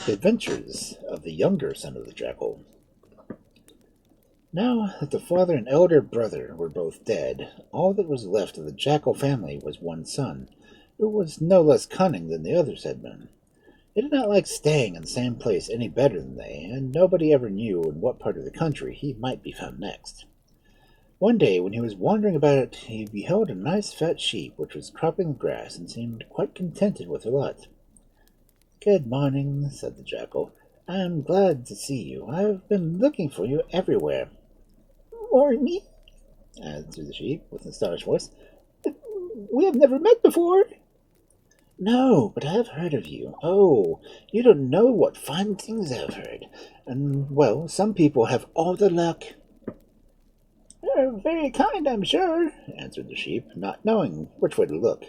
The Adventures of the Younger Son of the Jackal. Now that the father and elder brother were both dead, all that was left of the Jackal family was one son, who was no less cunning than the others had been. He did not like staying in the same place any better than they, and nobody ever knew in what part of the country he might be found next. One day, when he was wandering about it, he beheld a nice fat sheep which was cropping the grass and seemed quite contented with her lot. "Good morning," said the Jackal. "I am glad to see you. I have been looking for you everywhere." "Me?" answered the sheep with an astonished voice. "We have never met before." "No, but I have heard of you. Oh, you don't know what fine things I have heard. And, well, some people have all the luck." "You're very kind, I'm sure," answered the sheep, not knowing which way to look.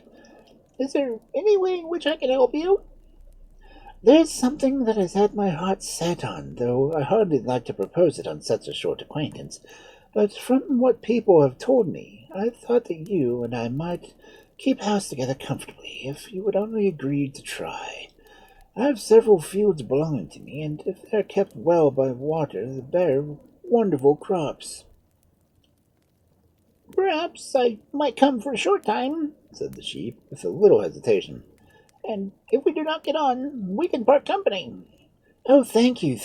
"Is there any way in which I can help you?" "There's something that has had my heart set on, though I hardly like to propose it on such a short acquaintance. But from what people have told me, I thought that you and I might keep house together comfortably, if you would only agree to try. I have several fields belonging to me, and if they are kept well by water, they bear wonderful crops." "Perhaps I might come for a short time," said the sheep, with a little hesitation. "and if we do not get on, we can part company." "Oh, thank you,"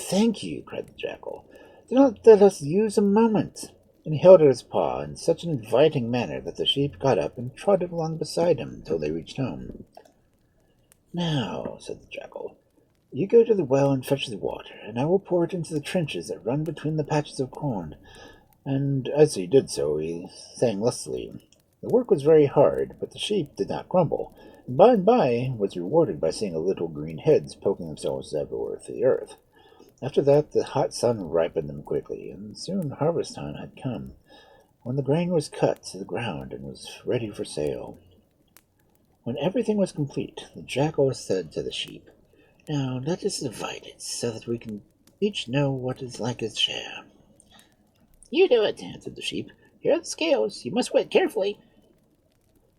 cried the Jackal. "Do not let us lose a moment." And he held out his paw in such an inviting manner that the sheep got up and trotted along beside him till they reached home. "Now," said the Jackal, "you go to the well and fetch the water, and I will pour it into the trenches that run between the patches of corn." And as he did so, he sang lustily. The work was very hard, but the sheep did not grumble, and by was rewarded by seeing little green heads poking themselves everywhere through the earth. After that, the hot sun ripened them quickly, and soon harvest time had come, when the grain was cut to the ground and was ready for sale. When everything was complete, the Jackal said to the sheep, "Now let us divide it, so that we can each know what is like his share." "You do it," answered the sheep. "Here are the scales. You must weigh it carefully."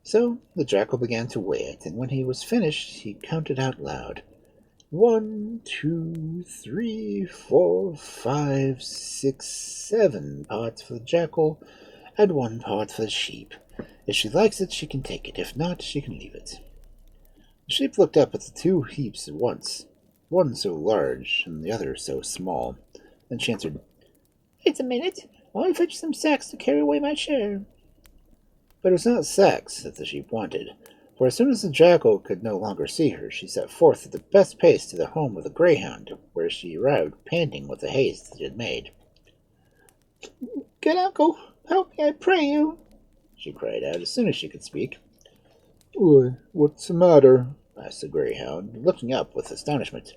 So the Jackal began to weigh it, and when he was finished, he counted out loud, "1, 2, 3, 4, 5, 6, 7 parts for the Jackal, and 1 part for the sheep. If she likes it, she can take it. If not, she can leave it." The sheep looked up at the two heaps at once, one so large and the other so small. Then she answered, "Wait a minute, while I fetch some sacks to carry away my share." But it was not sacks that the sheep wanted, for as soon as the Jackal could no longer see her, she set forth at the best pace to the home of the greyhound, where she arrived panting with the haste she had made. "Good uncle, help me, I pray you," she cried out as soon as she could speak. What's the matter?" asked the greyhound, looking up with astonishment.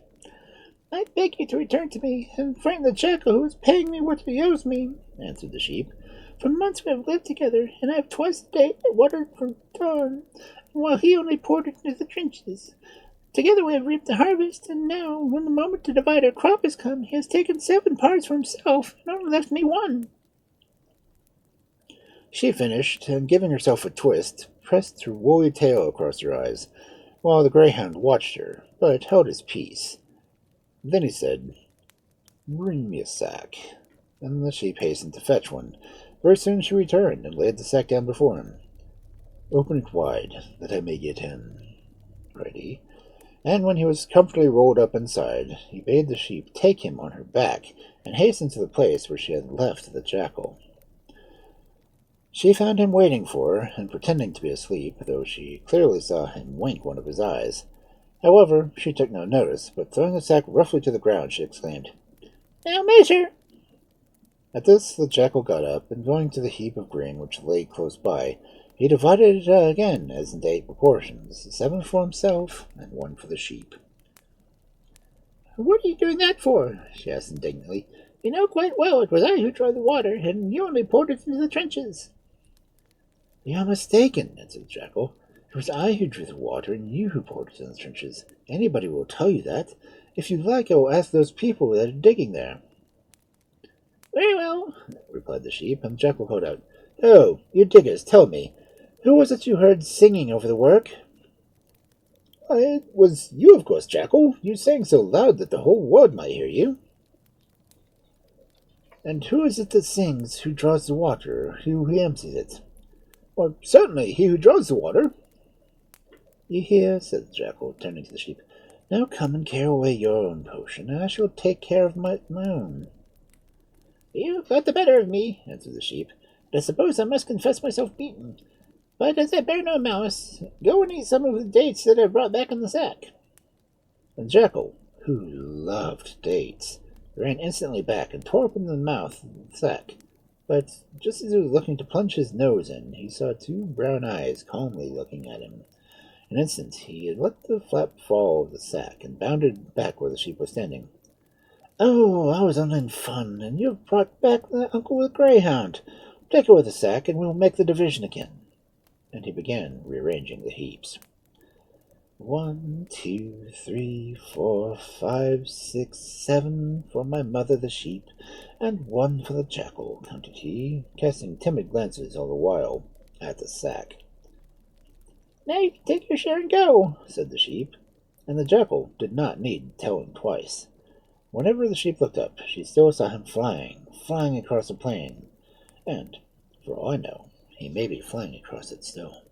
"I beg you to return to me, and frighten the Jackal who is paying me what he owes me," answered the sheep. "For months we have lived together, and I have twice a day watered from dawn, while he only poured it into the trenches. Together we have reaped the harvest, and now, when the moment to divide our crop has come, he has taken 7 parts for himself, and only left me 1." She finished, and giving herself a twist, pressed her woolly tail across her eyes, while the greyhound watched her, but held his peace. Then he said, "Bring me a sack." And the sheep hastened to fetch one. Very soon she returned, and laid the sack down before him. "Open it wide, that I may get in," cried he. And when he was comfortably rolled up inside, he bade the sheep take him on her back, and hasten to the place where she had left the Jackal. She found him waiting for her, and pretending to be asleep, though she clearly saw him wink one of his eyes. However, she took no notice, but throwing the sack roughly to the ground, she exclaimed, "Now measure." At this, the Jackal got up, and going to the heap of grain which lay close by, he divided it again as into 8 proportions, 7 for himself, and 1 for the sheep. "What are you doing that for?" she asked indignantly. "You know quite well it was I who drew the water, and you only poured it into the trenches." "You are mistaken," answered the Jackal. "It was I who drew the water, and you who poured it in the trenches. Anybody will tell you that. If you like, I will ask those people that are digging there." "Very well," replied the sheep, and the Jackal called out, "Oh, you diggers, tell me, who was it you heard singing over the work?" It was you, of course, Jackal. You sang so loud that the whole world might hear you. And who is it that sings, who draws the water, who empties it? Well, certainly he who draws the water. You hear, said the Jackal, turning to the sheep. Now come and carry away your own potion, and I shall take care of my own. You've got the better of me, answered the sheep, but I suppose I must confess myself beaten. But as I bear no malice, go and eat some of the dates that I brought back in the sack. And Jackal, who loved dates, ran instantly back and tore open the mouth of the sack. But just as he was looking to plunge his nose in, he saw two brown eyes calmly looking at him. In an instant he had let the flap fall of the sack and bounded back where the sheep was standing. Oh, I was only in fun, and you have brought back the uncle with the greyhound. Take away the sack, and we will make the division again. And he began rearranging the heaps. 1, 2, 3, 4, 5, 6, 7 for my mother the sheep, and 1 for the Jackal, counted he, casting timid glances all the while at the sack. Now you can take your share and go, said the sheep, and the Jackal did not need telling twice. Whenever the sheep looked up, she still saw him flying across the plain, and, for all I know, he may be flying across it still.